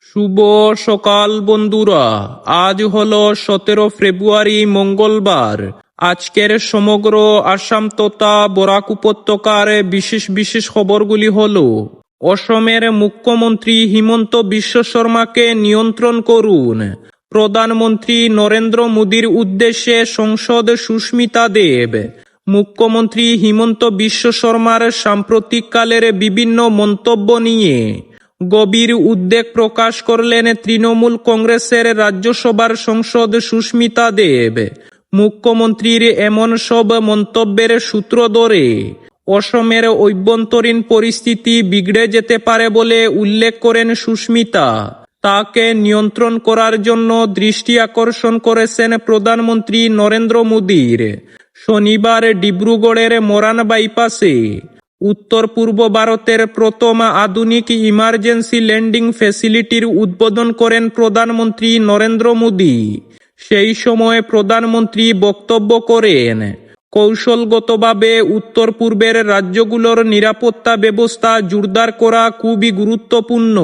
শুভ সকাল বন্ধুরা। আজ হলো 17 ফেব্রুয়ারি মঙ্গলবার। আজকের সমগ্র আসাম তথা বরাক উপত্যকার বিশেষ বিশেষ খবরগুলি হলো: অসমের মুখ্যমন্ত্রী হিমন্ত বিশ্ব শর্মাকে নিয়ন্ত্রণ করুন। প্রধানমন্ত্রী নরেন্দ্র মোদীর উদ্দেশ্যে সংসদ সুস্মিতা দেব। মুখ্যমন্ত্রী হিমন্ত বিশ্ব শর্মার সাম্প্রতিককালের বিভিন্ন মন্তব্য নিয়ে গভীর উদ্বেগ প্রকাশ করলেন তৃণমূল কংগ্রেসের রাজ্যসভার সাংসদ সুস্মিতা দেব। মুখ্যমন্ত্রীর এমন সব মন্তব্যের সূত্র ধরে অসমের অভ্যন্তরীণ পরিস্থিতি বিগড়ে যেতে পারে বলে উল্লেখ করেন সুস্মিতা। তাকে নিয়ন্ত্রণ করার জন্য দৃষ্টি আকর্ষণ করেছেন প্রধানমন্ত্রী নরেন্দ্র মোদীর। শনিবার ডিব্রুগড়ের মোরান বাইপাসে উত্তর পূর্ব ভারতের প্রথম আধুনিক ইমার্জেন্সি ল্যান্ডিং ফ্যাসিলিটির উদ্বোধন করেন প্রধানমন্ত্রী নরেন্দ্র মোদী। সেই সময় প্রধানমন্ত্রী বক্তব্য করেন, কৌশলগতভাবে উত্তর পূর্বের রাজ্যগুলোর নিরাপত্তা ব্যবস্থা জোরদার করা খুবই গুরুত্বপূর্ণ।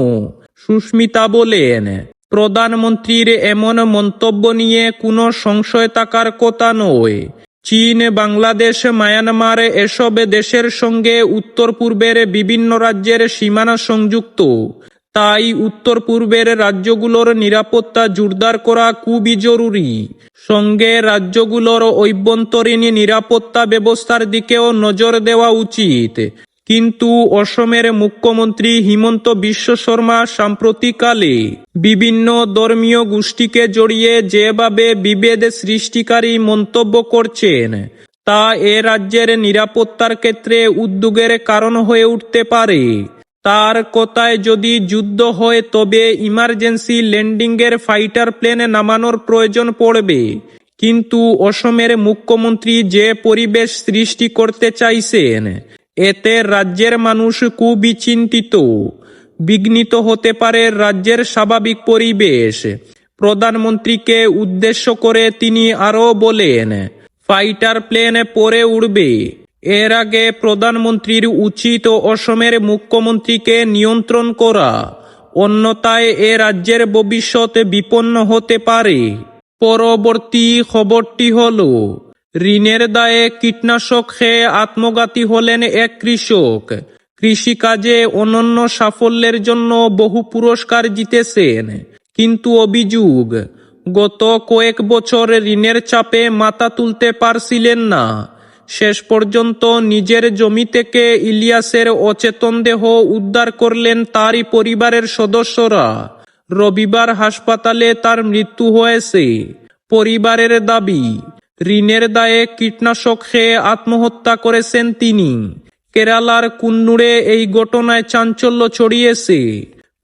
সুস্মিতা বলেন, প্রধানমন্ত্রীর এমন মন্তব্য নিয়ে কোনো সংশয় থাকার কথা নয়। চীন, বাংলাদেশ, মায়ানমার এসব দেশের সঙ্গে উত্তর পূর্বের বিভিন্ন রাজ্যের সীমানা সংযুক্ত। তাই উত্তর পূর্বের রাজ্যগুলোর নিরাপত্তা জোরদার করা খুবই জরুরি। সঙ্গে রাজ্যগুলোর অভ্যন্তরীণ নিরাপত্তা ব্যবস্থার দিকেও নজর দেওয়া উচিত। কিন্তু অসমের মুখ্যমন্ত্রী হিমন্ত বিশ্ব শর্মা সাম্প্রতিককালে বিভিন্ন ধর্মীয় গোষ্ঠীকে জড়িয়ে যেভাবে বিভেদ সৃষ্টিকারী মন্তব্য করছেন, তা এ রাজ্যের নিরাপত্তার ক্ষেত্রে উদ্বেগের কারণ হয়ে উঠতে পারে। তার কথায়, যদি যুদ্ধ হয় তবে ইমার্জেন্সি ল্যান্ডিংয়ের ফাইটার প্লেন নামানোর প্রয়োজন পড়বে। কিন্তু অসমের মুখ্যমন্ত্রী যে পরিবেশ সৃষ্টি করতে চাইছেন, এতে রাজ্যের মানুষ খুবই চিন্তিত। বিঘ্নিত হতে পারে রাজ্যের স্বাভাবিক পরিবেশ। প্রধানমন্ত্রীকে উদ্দেশ্য করে তিনি আরও বলেন, ফাইটার প্লেন পরে উড়বে। এর আগে প্রধানমন্ত্রীর উচিত অসমের মুখ্যমন্ত্রীকে নিয়ন্ত্রণ করা, অন্যথায় এ রাজ্যের ভবিষ্যৎ বিপন্ন হতে পারে। পরবর্তী খবরটি হলো, ঋণের দায়ে কীটনাশক খেয়ে আত্মঘাতী হলেন এক কৃষক। কৃষিকাজে অনন্য সাফল্যের জন্য বহু পুরস্কার জিতেছেন, কিন্তু অভিযোগ, গত কয়েক বছর ঋণের চাপে মাথা তুলতে পারছিলেন না। শেষ পর্যন্ত নিজের জমি থেকে ইলিয়াসের অচেতন দেহ উদ্ধার করলেন তারই পরিবারের সদস্যরা। রবিবার হাসপাতালে তার মৃত্যু হয়েছে। পরিবারের দাবি, ঋণের দায়ে কীটনাশক খেয়ে আত্মহত্যা করেছেন তিনি। কেরালার কুন্নুরে এই ঘটনায় চাঞ্চল্য ছড়িয়েছে।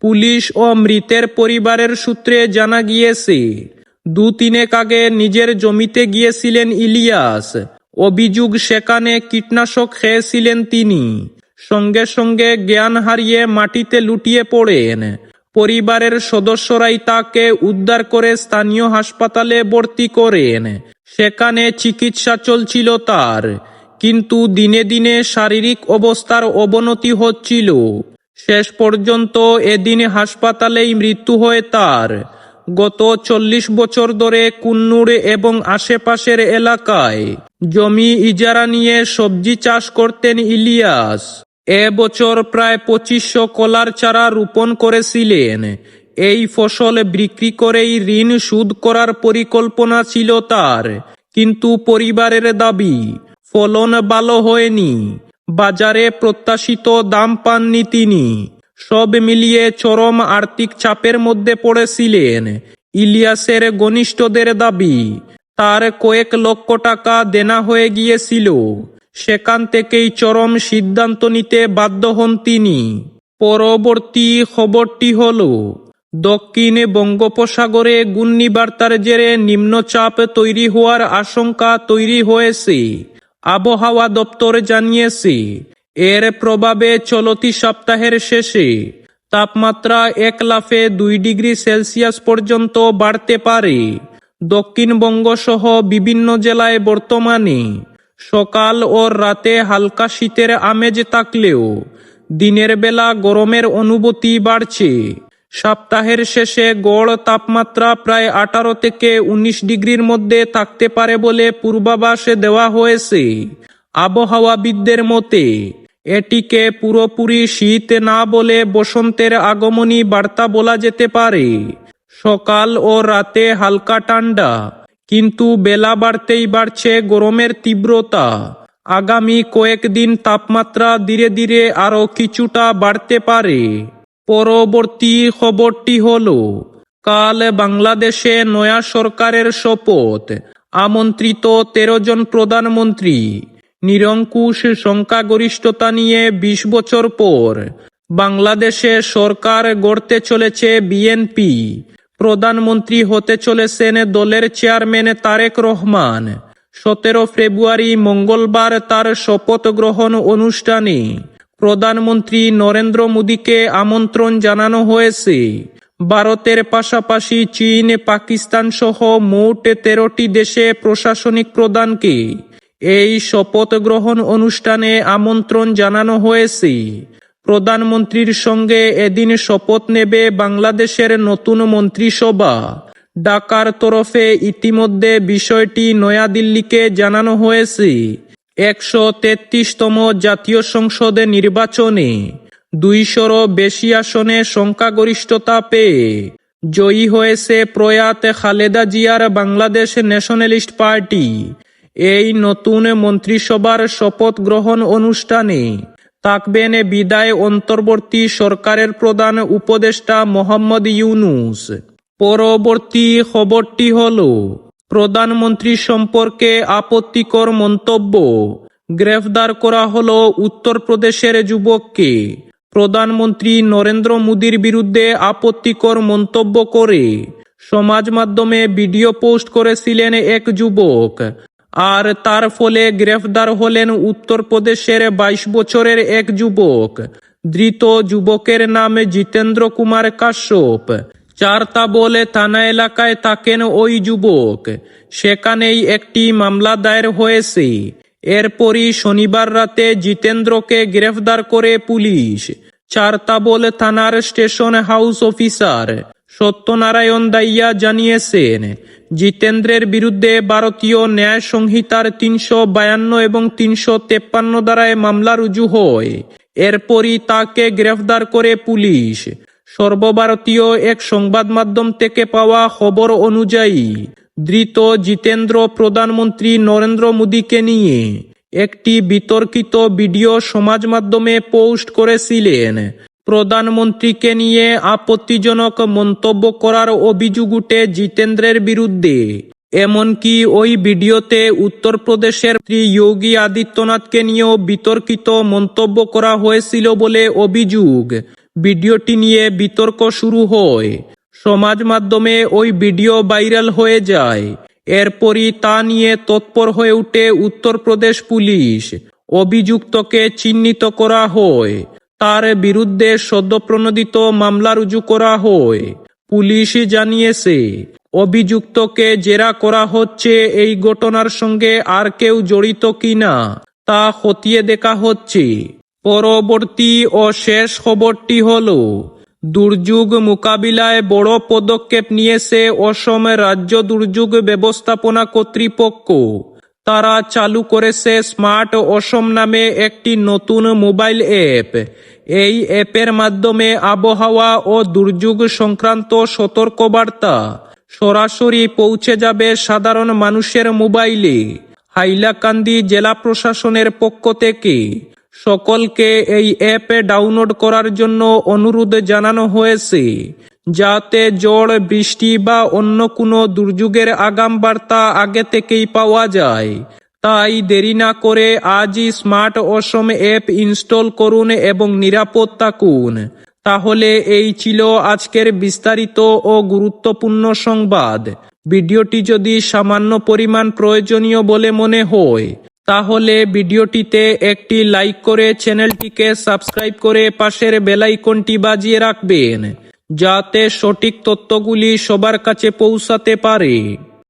পুলিশ ও মৃতের পরিবারের সূত্রে জানা গিয়েছে, 2-3 আগে নিজের জমিতে গিয়েছিলেন ইলিয়াস। অভিযোগ, সেখানে কীটনাশক খেয়েছিলেন তিনি। সঙ্গে সঙ্গে জ্ঞান হারিয়ে মাটিতে লুটিয়ে পড়েন। পরিবারের সদস্যরাই তাকে উদ্ধার করে স্থানীয় হাসপাতালে ভর্তি করেন। সেখানে চিকিৎসা চলছিল তার, কিন্তু দিনে দিনে শারীরিক অবস্থার অবনতি হচ্ছিল। শেষ পর্যন্ত এদিন হাসপাতালেই মৃত্যু হয় তার। গত 40 বছর ধরে কুন্নুর এবং আশেপাশের এলাকায় জমি ইজারা নিয়ে সবজি চাষ করতেন ইলিয়াস। এবছর প্রায় 2500 কলার চারা রোপণ করেছিলেন। এই ফসল বিক্রি করেই ঋণ শোধ করার পরিকল্পনা ছিল তার, কিন্তু পরিবারের দাবি, ফলন ভালো হয়নি। বাজারে প্রত্যাশিত দাম পাননি তিনি। সব মিলিয়ে চরম আর্থিক চাপের মধ্যে পড়েছিলেন। ইলিয়াসের ঘনিষ্ঠদের দাবি, তার কয়েক লক্ষ টাকা দেনা হয়ে গিয়েছিল। সেখান থেকেই চরম সিদ্ধান্ত নিতে বাধ্য হন তিনি। পরবর্তী খবরটি হলো, দক্ষিণ বঙ্গোপসাগরে ঘূর্ণিবার্তার জেরে নিম্নচাপ তৈরি হওয়ার আশঙ্কা তৈরি হয়েছে। আবহাওয়া দপ্তর জানিয়েছে, এর প্রভাবে চলতি সপ্তাহের শেষে তাপমাত্রা 1 লাফে 2 ডিগ্রি সেলসিয়াস পর্যন্ত বাড়তে পারে। দক্ষিণবঙ্গ সহ বিভিন্ন জেলায় বর্তমানে সকাল ও রাতে হালকা শীতের আমেজ থাকলেও দিনের বেলা গরমের অনুভূতি বাড়ছে। সপ্তাহের শেষে গড় তাপমাত্রা প্রায় 18 থেকে 19 ডিগ্রির মধ্যে থাকতে পারে বলে পূর্বাভাস দেওয়া হয়েছে। আবহাওয়াবিদদের মতে এটিকে পুরোপুরি শীত না বলে বসন্তের আগমনী বার্তা বলা যেতে পারে। সকাল ও রাতে হালকা ঠান্ডা, কিন্তু বেলা বাড়তেই বাড়ছে গরমের তীব্রতা। আগামী কয়েকদিন তাপমাত্রা ধীরে ধীরে আরো কিছুটা বাড়তে পারে। পরবর্তী খবরটি হলো, কাল বাংলাদেশে নয়া সরকারের শপথ। আমন্ত্রিত 13 জন প্রধানমন্ত্রী। নিরঙ্কুশ সংখ্যাগরিষ্ঠতা নিয়ে 20 বছর পর বাংলাদেশে সরকার গড়তে চলেছে বিএনপি। প্রধানমন্ত্রী হতে চলেছেন দলের চেয়ারম্যান তারেক রহমান। 17 ফেব্রুয়ারি মঙ্গলবার তার শপথ গ্রহণ অনুষ্ঠানে প্রধানমন্ত্রী নরেন্দ্র মোদীকে আমন্ত্রণ জানানো হয়েছে। ভারতের পাশাপাশি চীন, পাকিস্তান সহ মোট 13টি দেশে প্রশাসনিক প্রধানকে এই শপথ গ্রহণ অনুষ্ঠানে আমন্ত্রণ জানানো হয়েছে। প্রধানমন্ত্রীর সঙ্গে এদিন শপথ নেবে বাংলাদেশের নতুন মন্ত্রিসভা। ঢাকার তরফে ইতিমধ্যে বিষয়টি নয়াদিল্লিকে জানানো হয়েছে। 133তম জাতীয় সংসদে নির্বাচনে 200রও বেশি আসনে সংখ্যাগরিষ্ঠতা পেয়ে জয়ী হয়েছে প্রয়াত খালেদা জিয়ার বাংলাদেশ ন্যাশনালিস্ট পার্টি। এই নতুন মন্ত্রিসভার শপথ গ্রহণ অনুষ্ঠানে থাকবেন বিদায় অন্তর্বর্তী সরকারের প্রধান উপদেষ্টা মোহাম্মদ ইউনূস। পরবর্তী খবরটি হলো, প্রধানমন্ত্রী সম্পর্কে আপত্তিকর মন্তব্য। গ্রেফতার করা হলো উত্তরপ্রদেশের যুবককে। প্রধানমন্ত্রী নরেন্দ্র মোদীর বিরুদ্ধে আপত্তিকর মন্তব্য করে সমাজ মাধ্যমে ভিডিও পোস্ট করেছিলেন এক যুবক, আর তার ফলে গ্রেফতার হলেন উত্তরপ্রদেশের 22 বছরের এক যুবক। ধৃত যুবকের নাম জিতেন্দ্র কুমার কাশ্যপ। চারতাবল থানা এলাকায় থাকেন ওই যুবক। সেখানেই একটি মামলা দায়ের হয়েছে। এরপরই শনিবার রাতে জিতেন্দ্রকে গ্রেফতার করে পুলিশ। চারতাবল থানার স্টেশন হাউস অফিসার সত্যনারায়ণ দাইয়া জানিয়েছেন, জিতেন্দ্রের বিরুদ্ধে ভারতীয় ন্যায় সংহিতার 352 এবং 353 ধারায় মামলা রুজু হয়। এরপরই তাকে গ্রেফতার করে পুলিশ। সর্বভারতীয় এক সংবাদ মাধ্যম থেকে পাওয়া খবর অনুযায়ী ধৃত জিতেন্দ্র প্রধানমন্ত্রী নরেন্দ্র মোদীকে নিয়ে একটি বিতর্কিত ভিডিও সমাজ মাধ্যমে পোস্ট করেছিলেন। প্রধানমন্ত্রীকে নিয়ে আপত্তিজনক মন্তব্য করার অভিযোগ উঠে জিতেন্দ্রের বিরুদ্ধে। এমনকি ওই ভিডিওতে উত্তরপ্রদেশের যোগী আদিত্যনাথকে নিয়েও বিতর্কিত মন্তব্য করা হয়েছিল বলে অভিযোগ। ভিডিওটি নিয়ে বিতর্ক শুরু হয়। সমাজ মাধ্যমে ওই ভিডিও ভাইরাল হয়ে যায়। এরপরই তা নিয়ে তৎপর হয়ে ওঠে উত্তরপ্রদেশ পুলিশ। অভিযুক্তকে চিহ্নিত করা হয়। তার বিরুদ্ধে সদ্যপ্রণোদিত মামলা রুজু করা হয়। পুলিশ জানিয়েছে, অভিযুক্তকে জেরা করা হচ্ছে। এই ঘটনার সঙ্গে আর কেউ জড়িত কিনা তা খতিয়ে দেখা হচ্ছে। পরবর্তী ও শেষ খবরটি হলো, দুর্যোগ মোকাবিলায় বড় পদক্ষেপ নিয়েছে অসম রাজ্য দুর্যোগ ব্যবস্থাপনা কর্তৃপক্ষ। তারা চালু করেছে স্মার্ট অসম নামে একটি নতুন মোবাইল অ্যাপ। এই অ্যাপের মাধ্যমে আবহাওয়া ও দুর্যোগ সংক্রান্ত সতর্কবার্তা সরাসরি পৌঁছে যাবে সাধারণ মানুষের মোবাইলে। হাইলাকান্দি জেলা প্রশাসনের পক্ষ থেকে সকলকে এই অ্যাপ ডাউনলোড করার জন্য অনুরোধ জানানো হয়েছে, যাতে ঝড়, বৃষ্টি বা অন্য কোনো দুর্যোগের আগাম বার্তা আগে থেকেই পাওয়া যায়। তাই দেরি না করে আজই স্মার্ট অসম অ্যাপ ইনস্টল করুন এবং নিরাপদ থাকুন। তাহলে এই ছিল আজকের বিস্তারিত ও গুরুত্বপূর্ণ সংবাদ। ভিডিওটি যদি সামান্য পরিমাণ প্রয়োজনীয় বলে মনে হয় তাহলে ভিডিওটিতে একটি লাইক করে চ্যানেলটিকে সাবস্ক্রাইব করে পাশের বেল আইকনটি বাজিয়ে রাখবেন, যাতে সঠিক তথ্যগুলি সবার কাছে পৌঁছাতে পারে।